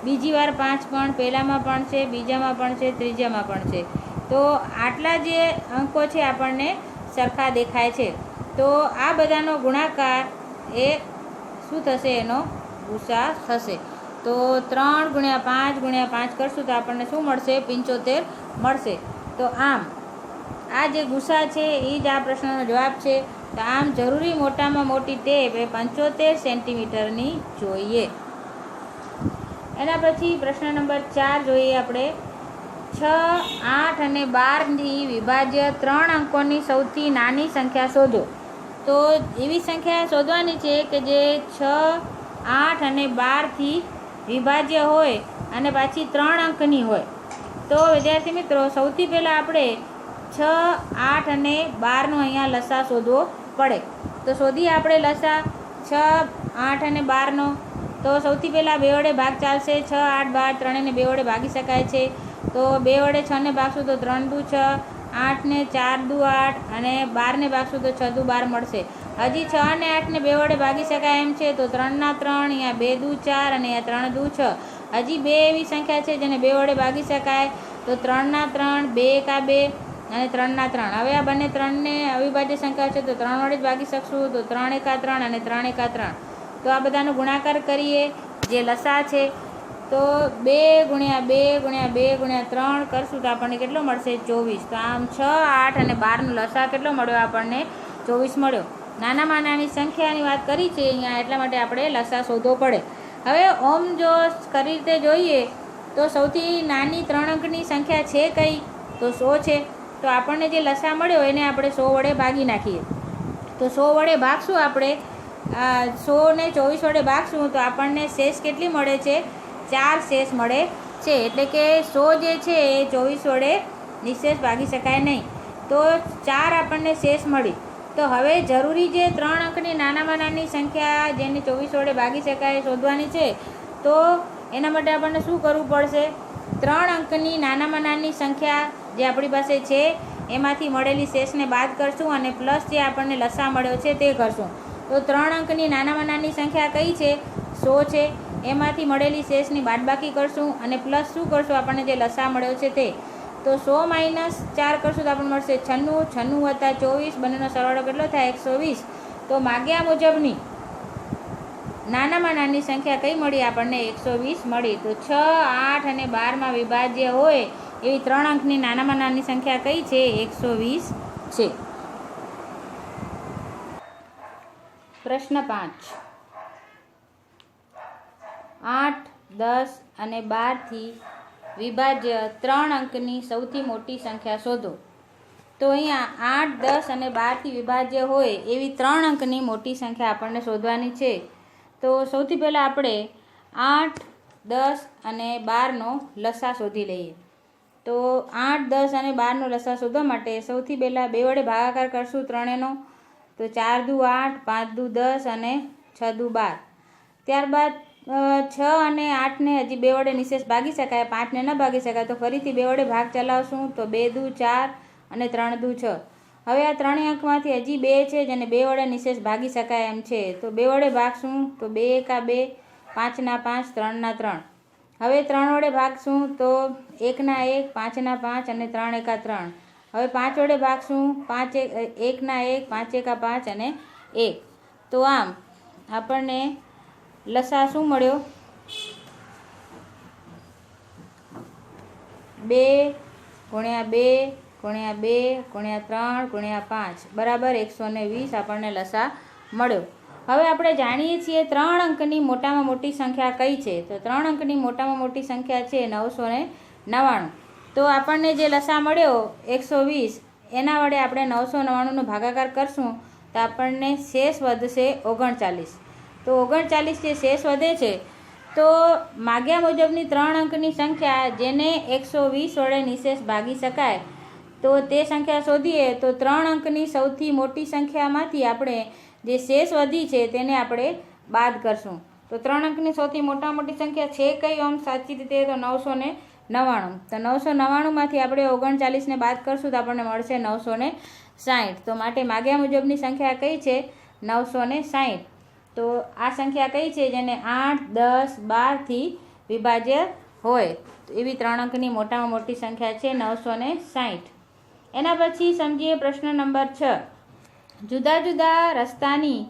બીજી વાર 5 પણ પહેલામાં પણ છે, બીજામાં પણ છે, ત્રીજામાં પણ છે. તો આટલા જે અંકો છે આપણને સરખા દેખાય છે. તો આ બધાનો ગુણાકાર એ શું થશે? એનો ગુસા થશે. તો 3 × 5 × 5 કરશું તો આપણને શું મળશે? 75 મળશે. તો આમ આ જે ગુસા છે એ જ આ પ્રશ્નનો જવાબ છે. તો આમ જરૂરી મોટામાં મોટી ટેપ એ 75 સેન્ટીમીટરની જોઈએ. એના પછી પ્રશ્ન નંબર 4 જોઈએ આપણે. 6, 8 અને 12થી વિભાજ્ય 3 અંકોની સૌથી નાની સંખ્યા શોધો. તો એવી સંખ્યા શોધવાની છે કે જે 6, 8 અને 12થી વિભાજ્ય હોય અને પાછી 3 અંકની હોય. તો વિદ્યાર્થી મિત્રો, સૌથી પહેલાં આપણે 6, 8 અને 12નો અહીંયા લસા શોધવો પડે. તો શોધીએ આપણે લસા 6, 8 અને 12નો. તો સૌથી પહેલાં 2 વડે ભાગ ચાલશે. 6, 8, 12 ત્રણેયને 2 વડે ભાગી શકાય છે. તો 2 વડે 6ને ભાગશું તો 3 દુ 6, 8ને 4 દુ 8 અને 12ને ભાગશું તો 6 દુ 12 મળશે. હજી 6 અને 8ને 2 વડે ભાગી શકાય એમ છે. તો 3ના 3, અહીંયા 2 દુ 4 અને અહીંયા 3 દુ 6. હજી 2 એવી સંખ્યા છે જેને 2 વડે ભાગી શકાય. તો 3ના 3, 2 × 2 અને 3ના 3. હવે આ બંને 3ને અવિભાજ્ય સંખ્યા છે તો 3 વડે જ ભાગી શકશું. તો 3 × 3 અને 3 × 3. તો આ બધાનો ગુણાકાર કરીએ જે લસા છે. તો 2 × 2 × 2 × 3 કરશું તો આપણને કેટલો મળશે? 24. તો આમ 6, 8 અને 12નો લસા કેટલો મળ્યો? આપણને 24 મળ્યો. નાનામાં નાની સંખ્યાની વાત કરી છે અહીંયા, એટલા માટે આપણે લસા શોધવો પડે. હવે ઓમ જો કરી રીતે જોઈએ તો સૌથી નાની 3 અંકની સંખ્યા છે કઈ? તો 100 છે. તો આપણને જે લસા મળ્યો એને આપણે 100 વડે ભાગી નાખીએ. તો 100 વડે ભાગશું આપણે, 100 ને 24 વડે ભાગશું તો આપણને શેષ કેટલી મળે છે? 4 શેષ મળે છે. એટલે કે 100 જે છે એ 24 વડે નિશેષ ભાગી શકાય નહીં. તો 4 આપણને શેષ મળી. તો હવે જરૂરી જે 3 અંકની નાનામાં નાની સંખ્યા જેને 24 વડે ભાગી શકાય શોધવાની છે. તો એના માટે આપણને શું કરવું પડશે? 3 અંકની નાનામાં નાની સંખ્યા જે આપણી પાસે છે એમાંથી મળેલી શેષને બાદ કરશું અને પ્લસ જે આપણને લસા મળ્યો છે તે કરશું. તો 3 અંકની નાનામાં નાની સંખ્યા કઈ છે? 100 છે. એમાંથી મળેલી શેષની બાદબાકી કરશું અને પ્લસ શું કરશું? આપણને જે લસા મળ્યો છે તે. તો 100 - 4 કરશું તો આપણને મળશે 96. 96 + 24 બંનેનો સરવાળો કેટલો થાય? 120. તો માગ્યા મુજબની નાનામાં નાની સંખ્યા કઈ મળી? આપણને 120 મળી. તો 6, 8 અને 12માં વિભાજ્ય હોય એવી 3 અંકની નાનામાં નાની સંખ્યા કઈ છે? 120 છે. પ્રશ્ન 5. 8, 10 અને 12થી વિભાજ્ય 3 અંકની સૌથી મોટી સંખ્યા શોધો. તો અહીંયા 8, 10 અને 12થી વિભાજ્ય હોય એવી 3 અંકની મોટી સંખ્યા આપણને શોધવાની છે. તો સૌથી પહેલાં આપણે 8, 10 અને 12નો લસા શોધી લઈએ. તો 8, 10 અને 12નો લસા શોધવા માટે સૌથી પહેલાં 2 વડે ભાગાકાર કરશું ત્રણેયનો. તો 4 દુ 8, 5 દુ 10 અને 6 દુ 12. ત્યારબાદ 6 અને 8ને હજી 2 વડે નિશેષ ભાગી શકાય, 5ને ન ભાગી શકાય. તો ફરીથી 2 વડે ભાગ ચલાવશું. તો 2 દુ 4 અને 3 દુ 6. હવે આ ત્રણેય અંકમાંથી હજી 2 છે જેને 2 વડે નિશેષ ભાગી શકાય એમ છે. તો 2 વડે ભાગશું. તો 2 એકા 2, 5 ના 5, 3 ના 3. હવે 3 વડે ભાગશું. તો 1 ના 1, 5 ના 5 અને 3 એકા 3. હવે 5 વડે ભાગશું. 1 ના 1, 5 એકા 5 અને 1. તો આમ આપણને લસા શું મળ્યો? 2 × 2 × 2 × 3 × 5 બરાબર 120 આપણને લસા મળ્યો. હવે આપણે જાણીએ છીએ 3 અંકની મોટામાં મોટી સંખ્યા કઈ છે. તો 3 અંકની મોટામાં મોટી સંખ્યા છે 999. તો આપણને જે લસા મળ્યો 120 એના વડે આપણે 999નો ભાગાકાર કરશું તો આપણને શેષ વધશે 39. તો 39 જે શેષ વધે છે તો માગ્યા મુજબની 3 અંકની સંખ્યા જેને 120 વડે નિશેષ ભાગી શકાય તો તે સંખ્યા શોધીએ. તો 3 અંકની સૌથી મોટી સંખ્યામાંથી આપણે જે શેષ વધી છે તેને આપણે બાદ કરશું. તો 3 અંકની સૌથી મોટી સંખ્યા છે કઈ? આમ સાચી રીતે તો 999. તો 999માંથી આપણે 39ને બાદ કરશું તો આપણને મળશે 960. તો માટે માગ્યા મુજબની સંખ્યા કઈ છે? 960. તો આ સંખ્યા કઈ છે? જેને 8, 10, 12થી વિભાજ્ય હોય એવી 3 અંકની મોટામાં મોટી સંખ્યા છે 960. એના પછી સમજીએ પ્રશ્ન નંબર 6. જુદા જુદા રસ્તાની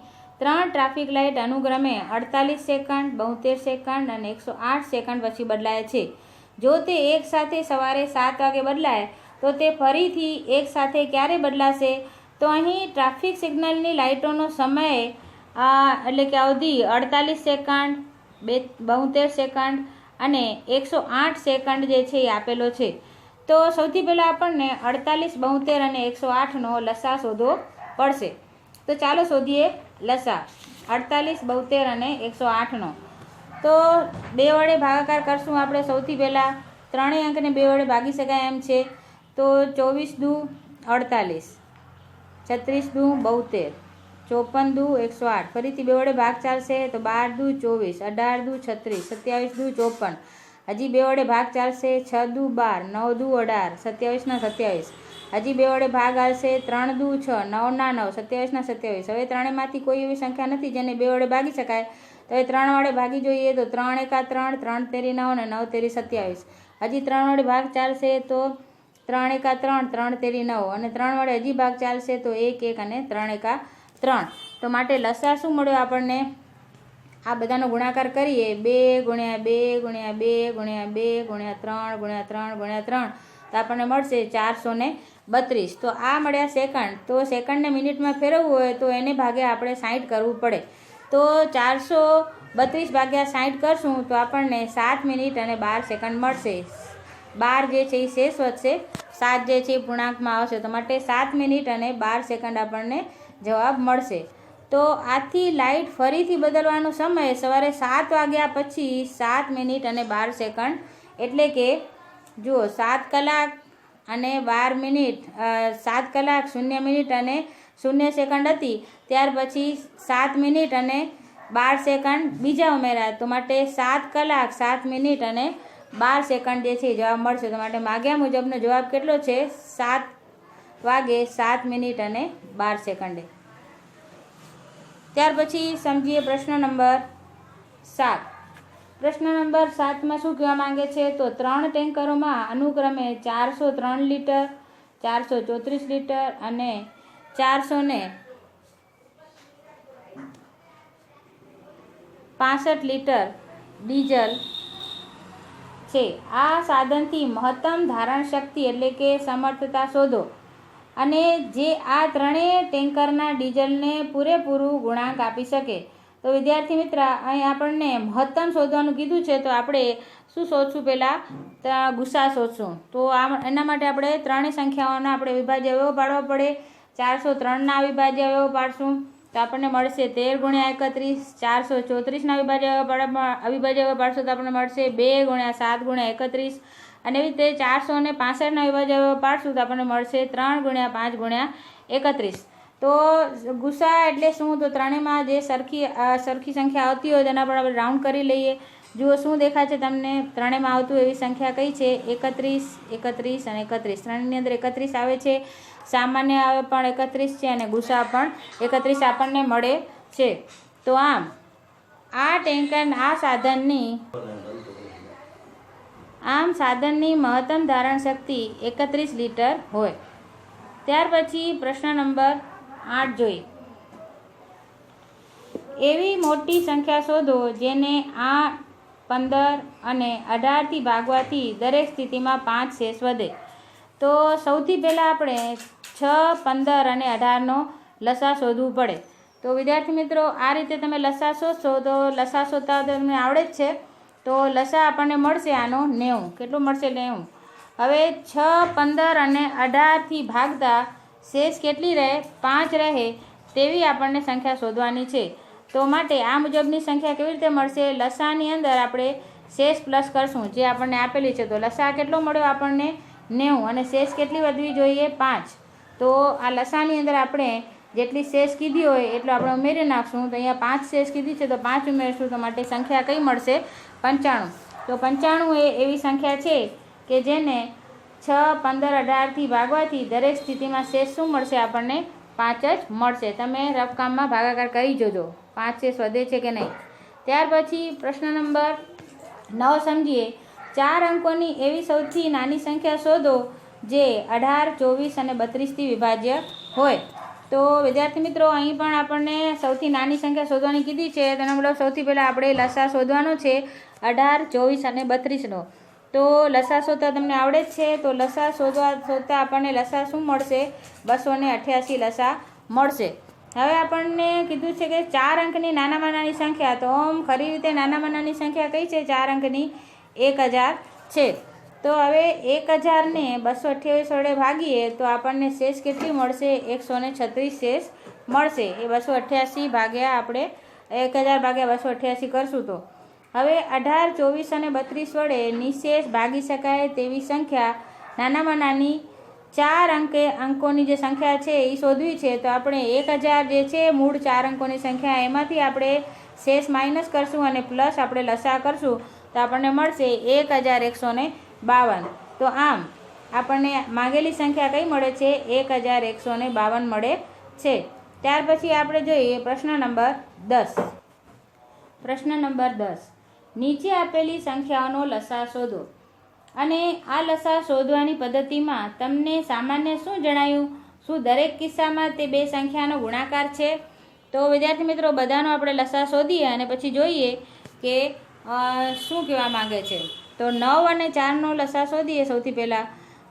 3 ટ્રાફિક લાઇટ અનુક્રમે 48 સેકન્ડ, 72 સેકન્ડ અને 108 સેકન્ડ પછી બદલાય છે. જો તે એક સાથે સવારે 7 વાગે બદલાય તો તે ફરીથી એક સાથે ક્યારે બદલાશે? તો અહીં ટ્રાફિક સિગ્નલની લાઇટોનો સમય એટલે કે અવધિ 48 સેકન્ડ, 72 સેકન્ડ અને 108 સેકન્ડ જે છે એ આપેલો છે. તો સૌથી પહેલાં આપણને 48, 72 અને 108નો લસા શોધવો પડશે. તો ચાલો શોધીએ લસા 48, 72 અને 108નો. તો 2 વડે ભાગાકાર કરશું આપણે. સૌથી પહેલાં ત્રણેય અંકને 2 વડે ભાગી શકાય એમ છે. તો 24 દુ 48, 36 દુ 72, 54 દુ 108. ફરીથી 2 વડે ભાગ ચાલશે. તો 12 દુ 24, 18 દુ 36, 27 દુ 54. હજી 2 વડે ભાગ ચાલશે. 6 દુ 12, 9 દુ 18, 27 ના 27. હજી 2 વડે ભાગ આવશે. 3 દુ 6, 9 ના 9, 27 ના 27. હવે ત્રણેયમાંથી કોઈ એવી સંખ્યા નથી જેને 2 વડે ભાગી શકાય. તો હવે 3 વડે ભાગી જોઈએ. તો 3 એકા 3, 3 તેરી 9 અને 9 તેરી 27. હજી 3 વડે ભાગ ચાલશે. તો 3 એકા 3, 3 તેરી 9 અને 3 વડે હજી ભાગ ચાલશે. તો 1, 1 અને 3 એકા 3. તો માટે લસા શું મળ્યો આપણને? આ બધાનો ગુણાકાર કરીએ. 2 × 2 × 2 × 2 × 3 × 3 × 3 તો આપણને મળશે 432. તો આ મળ્યા સેકન્ડ. તો સેકન્ડને મિનિટમાં ફેરવવું હોય તો એને ભાગે આપણે 60 કરવું પડે. તો 32 ભાગ્યા 60 કરશું તો આપણને 7 મિનિટ અને 12 સેકન્ડ મળશે. 12 જે છે એ શેષ વધશે, 7 જે છે એ પૂર્ણાંકમાં આવશે, તો માટે 7 મિનિટ અને 12 સેકન્ડ આપણને જવાબ મળશે. તો આથી લાઇટ ફરીથી બદલવાનો સમય સવારે 7 વાગ્યા પછી 7 મિનિટ અને 12 સેકન્ડ, એટલે કે જુઓ 7 કલાક અને 12 મિનિટ, 7 કલાક 0 મિનિટ અને 0 સેકન્ડ હતી, ત્યાર પછી 7 મિનિટ અને 12 સેકન્ડ બીજા ઉમેર્યા, તો માટે 7 કલાક 7 મિનિટ અને 12 સેકન્ડ જે છે જવાબ મળશે. તો માટે માગ્યા મુજબનો જવાબ કેટલો છે? 7 વાગે 7 મિનિટ અને 12 સેકન્ડે. ત્યાર પછી સમજીએ પ્રશ્ન નંબર 7. પ્રશ્ન નંબર 7માં શું કહેવા માંગે છે? તો 3 ટેન્કરોમાં અનુક્રમે 403 લીટર, 434 લીટર અને 465 લીટર ડીઝલ છે. આ સાધનથી મહત્તમ ધારણ શક્તિ એટલે કે સમર્થતા શોધો, અને જે આ ત્રણેય ટેન્કરના ડીઝલને પૂરેપૂરું ગુણાંક આપી શકે. તો વિદ્યાર્થી મિત્ર, અહીં આપણને મહત્તમ શોધવાનું કીધું છે, તો આપણે શું શોધશું? પહેલાં ગુસા શોધશું. તો એના માટે આપણે ત્રણેય સંખ્યાઓના આપણે વિભાજ્ય અવયવ પાડવા પડે. 403ના વિભાજ્ય અવયવ પાડશું તો આપણને મળશે 13 ગુણ્યા 31. 434ના વિભાજ્ય અવયવ પાડશું તો આપણને મળશે 2 ગુણ્યા 7 ગુણ્યા 31. અને એવી રીતે 465ના વિભાજ્ય અવયવ પાડશું તો આપણને મળશે 3 ગુણ્યા 5 ગુણ્યા 31. તો ગુસા એટલે શું? તો ત્રણેયમાં જે સરખી સંખ્યા આવતી હોય તેના પર આપણે રાઉન્ડ કરી લઈએ. જુઓ શું દેખાય છે તમને? ત્રણેયમાં આવતું એવી સંખ્યા કઈ છે? 31, 31 અને 31. ત્રણેયની અંદર 31 આવે છે, સામાન્ય આવે પણ 31 છે, અને ગુસા પણ 31 આપણને મળે છે. તો આમ આ સાધનની મહત્તમ ધારણ શક્તિ 31 લીટર હોય. ત્યાર પછી પ્રશ્ન નંબર 8 જોઈએ. એવી મોટી સંખ્યા શોધો જેને 8, 15 અને 18થી ભાગવાથી દરેક સ્થિતિમાં 5 શેષ વધે. તો સૌથી પહેલાં આપણે 6, 15 અને 18નો લસા શોધવું પડે. તો વિદ્યાર્થી મિત્રો, આ રીતે તમે લસા શોધશો તો લસા શોધતા તમને આવડે જ છે. તો લસા આપણને મળશે આનો 90. કેટલું મળશે? 90. હવે 6, 15 અને 18થી ભાગતા શેષ કેટલી રહે? 5 રહે તેવી આપણને સંખ્યા શોધવાની છે. તો માટે આ મુજબની સંખ્યા કેવી રીતે મળશે? લસાની અંદર આપણે શેષ પ્લસ કરશું જે આપણને આપેલી છે. તો લસા કેટલો મળ્યો આપણને? 90. અને શેષ કેટલી વધવી જોઈએ? 5. તો આ લસાની અંદર આપણે જેટલી શેષ કીધી હોય એટલું આપણે ઉમેરી નાખશું. તો અહીંયા 5 શેષ કીધી છે તો 5 ઉમેરશું, તો માટે સંખ્યા કઈ મળશે? 95. તો 95 એ એવી સંખ્યા છે કે જેને 6, 15, 18થી ભાગવાથી દરેક સ્થિતિમાં શેષ શું મળશે? આપણને 5 જ મળશે. તમે રફકામમાં ભાગાકાર કરી જોજો 5 શેષ વધે છે કે નહીં. ત્યાર પછી પ્રશ્ન નંબર 9 સમજીએ. 4 અંકોની એવી સૌથી નાની સંખ્યા શોધો જે 18, 24 અને 32થી વિભાજ્ય હોય. તો વિદ્યાર્થી મિત્રો, અહીં પણ આપણને સૌથી નાની સંખ્યા શોધવાની કીધી છે. તેનો મતલબ સૌથી પહેલાં આપણે લસા શોધવાનો છે 18, 24 અને 32નો. તો લસા શોધતા તમને આવડે જ છે. તો લસા શોધતા આપણને લસા શું મળશે? 288 લસા મળશે. હવે આપણને કીધું છે કે 4 અંકની નાનામાં નાની સંખ્યા. તો ખરી રીતે નાનામાં નાની સંખ્યા કઈ છે? 4 અંકની 1000 છે. તો હવે 1000ને 228 વડે ભાગીએ તો આપણને શેષ કેટલી મળશે? 136 શેષ મળશે. એ 288 ભાગ્યા આપણે 1000 ભાગ્યા 288 કરશું. તો હવે 18, 24 અને 32 વડે નિશેષ ભાગી શકાય તેવી સંખ્યા નાનામાં નાની 4 અંકોની જે સંખ્યા છે એ શોધવી છે. તો આપણે 1000 જે છે મૂળ 4 અંકોની સંખ્યા, એમાંથી આપણે શેષ માઇનસ કરશું અને પ્લસ આપણે લસા કરશું તો આપણને મળશે 1152. તો આમ આપણને માગેલી સંખ્યા કઈ મળે છે? 1152 મળે છે. ત્યાર પછી આપણે જોઈએ પ્રશ્ન નંબર 10. પ્રશ્ન નંબર 10. નીચે આપેલી સંખ્યાઓનો લસા શોધો. અને આ લસા શોધવાની પદ્ધતિમાં તમને સામાન્ય શું જણાયું? શું દરેક કિસ્સામાં તે બે સંખ્યાનો ગુણાકાર છે? તો વિદ્યાર્થી મિત્રો, બધાનો આપણે લસા શોધીએ અને પછી જોઈએ કે શું કહેવા માંગે છે. તો 9 અને 4નો લસા શોધીએ સૌથી પહેલાં.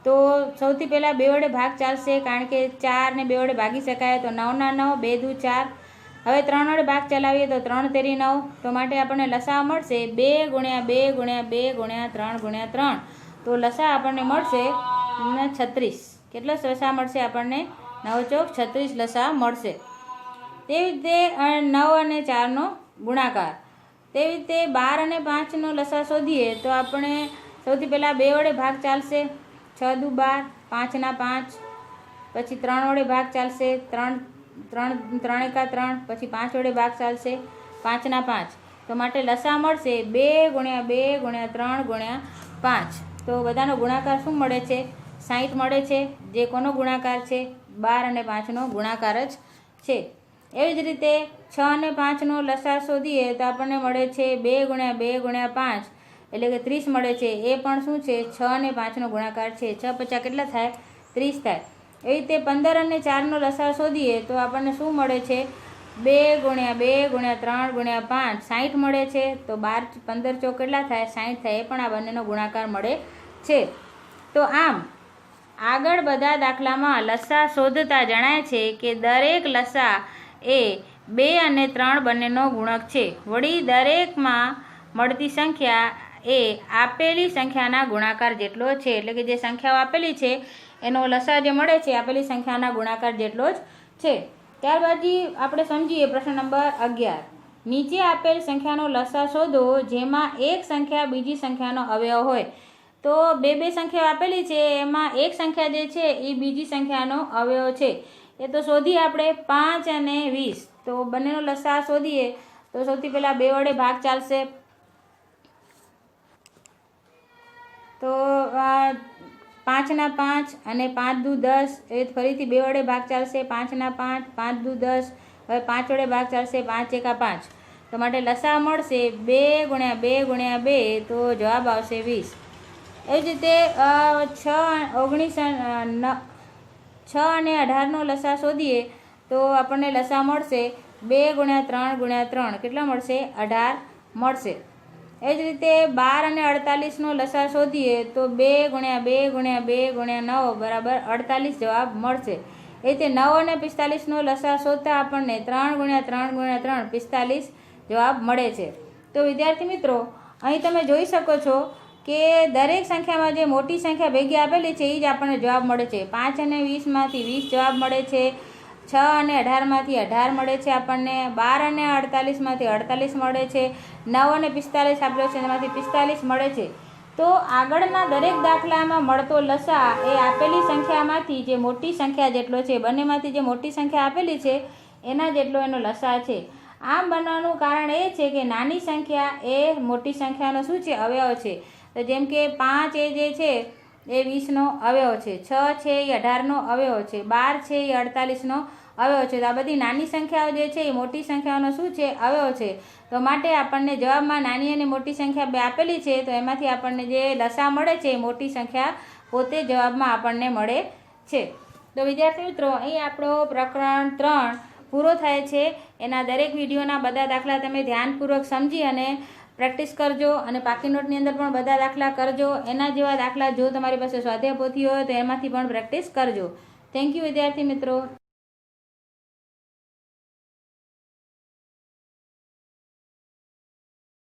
તો સૌથી પહેલાં 2 વડે ભાગ ચાલશે, કારણ કે 4ને 2 વડે ભાગી શકાય. તો 9 ના 9, 2 દુ 4 હવે 3 વડે ભાગ ચલાવીએ તો 3 તેરી 9, તો માટે આપણને લસા મળશે 2 ગુણ્યા 2 ગુણ્યા 2 ગુણ્યા 3 ગુણ્યા 3, તો લસા આપણને મળશે 36. કેટલો લસા મળશે આપણને? 9 ચોક 36 લસા મળશે. તેવી રીતે 9 અને 4નો ગુણાકાર. તેવી રીતે 12 અને 5નો લસા શોધીએ તો આપણે સૌથી પહેલાં 2 વડે ભાગ ચાલશે, 6 દુ 12, 5 ના 5, પછી 3 વડે ભાગ ચાલશે, 3 એકા 3, પછી 5 વડે ભાગ ચાલશે, 5 ના 5, તો માટે લસા મળશે 2 ગુણ્યા 2 ગુણ્યા 3 ગુણ્યા 5. તો બધાનો ગુણાકાર શું મળે છે? 60 મળે છે, જે કોનો ગુણાકાર છે? 12 અને 5નો ગુણાકાર જ છે. એવી જ રીતે 6 અને 5નો લસા શોધીએ તો આપણને મળે છે 2 ગુણ્યા 2 ગુણ્યા 5, એટલે કે 30 મળે છે. એ પણ શું છે? 6 અને 5નો ગુણાકાર છે. 6 50 કેટલા થાય? 30 થાય. એવી રીતે 15 અને 4નો લસા શોધીએ તો આપણને શું મળે છે? 2 ગુણ્યા 2 ગુણ્યા 3 ગુણ્યા 5, 60 મળે છે. તો 12 15 ચોક કેટલા થાય? 60 થાય. એ પણ આ બંનેનો ગુણાકાર મળે છે. તો આમ આગળ બધા દાખલામાં લસા શોધતા જણાય છે કે દરેક લસા એ 2 અને 3 બંનેનો ગુણક છે. વળી દરેકમાં મળતી સંખ્યા એ આપેલી સંખ્યાના ગુણાકાર જેટલો છે. એટલે કે જે સંખ્યાઓ આપેલી છે એનો લસા જે મળે છે આપેલી સંખ્યાના ગુણાકાર જેટલો જ છે. ત્યારબાદ આપણે સમજીએ પ્રશ્ન નંબર 11. નીચે આપેલ સંખ્યાનો લસા શોધો જેમાં એક સંખ્યા બીજી સંખ્યાનો અવયવ હોય. તો બે સંખ્યાઓ આપેલી છે, એમાં એક સંખ્યા જે છે એ બીજી સંખ્યાનો અવયવ છે. એ તો શોધીએ આપણે 5 અને 20. તો બંનેનો લસા શોધીએ તો સૌથી પહેલાં 2 વડે ભાગ ચાલશે. તો 5 ના 5 અને 5 દુ 10, એ ફરીથી 2 વડે ભાગ ચાલશે. 5 ના 5, 5 દુ 10, હવે 5 વડે ભાગ ચાલશે. 5 એકા 5, તો માટે લસા મળશે 2 ગુણ્યા 2 ગુણ્યા 2, તો જવાબ આવશે 20. એવી જ રીતે 6 અને 18નો લસા શોધીએ તો આપણને લસા મળશે 2 ગુણ્યા 3 ગુણ્યા 3, કેટલા મળશે? 18 મળશે. એ જ રીતે 12 અને 48નો લસા શોધીએ તો 2 ગુણ્યા 2 ગુણ્યા 2 ગુણ્યા 9 બરાબર 48 જવાબ મળશે. એ રીતે 9 અને 45નો લસા શોધતા આપણને 3 ગુણ્યા 3 ગુણ્યા 3 45 જવાબ મળે છે. તો વિદ્યાર્થી મિત્રો, અહીં તમે જોઈ શકો છો કે દરેક સંખ્યામાં જે મોટી સંખ્યા ભેગી આપેલી છે એ જ આપણને જવાબ મળે છે. 5 અને 20માંથી 20 જવાબ મળે છે. 6 અને 18માંથી 18 મળે છે આપણને. 12 અને 48માંથી 48 મળે છે. 9 અને 45 આપ્યો છે એમાંથી 45 મળે છે. તો આગળના દરેક દાખલામાં મળતો લસા એ આપેલી સંખ્યામાંથી જે મોટી સંખ્યા જેટલો છે, બંનેમાંથી જે મોટી સંખ્યા આપેલી છે એના જેટલો એનો લસા છે. આમ બનવાનું કારણ એ છે કે નાની સંખ્યા એ મોટી સંખ્યાનો શું છે? અવયવ છે. તો જેમ કે 5 એ જે છે એ 20નો અવયવ છે, 6 છે એ 18નો અવયવ છે, 12 છે એ 48નો અવયવ છે. તો આ બધી નાની સંખ્યાઓ જે છે એ મોટી સંખ્યાઓનો શું છે? અવયવ છે. તો માટે આપણને જવાબમાં નાની અને મોટી સંખ્યા બે આપેલી છે, તો એમાંથી આપણને જે લસા મળે છે એ મોટી સંખ્યા પોતે જવાબમાં આપણને મળે છે. તો વિદ્યાર્થી મિત્રો, અહીં આપણો પ્રકરણ 3 પૂરો થાય છે. એના દરેક વિડીયોના બધા દાખલા તમે ધ્યાનપૂર્વક સમજી અને પ્રેક્ટિસ કરજો, અને પાકી નોટની અંદર પણ બધા દાખલા કરજો. એના જેવા દાખલા જો તમારી પાસે સ્વાધ્યાય પોથી હોય તો એમાંથી પણ પ્રેક્ટિસ કરજો. થેન્ક યુ વિદ્યાર્થી મિત્રો.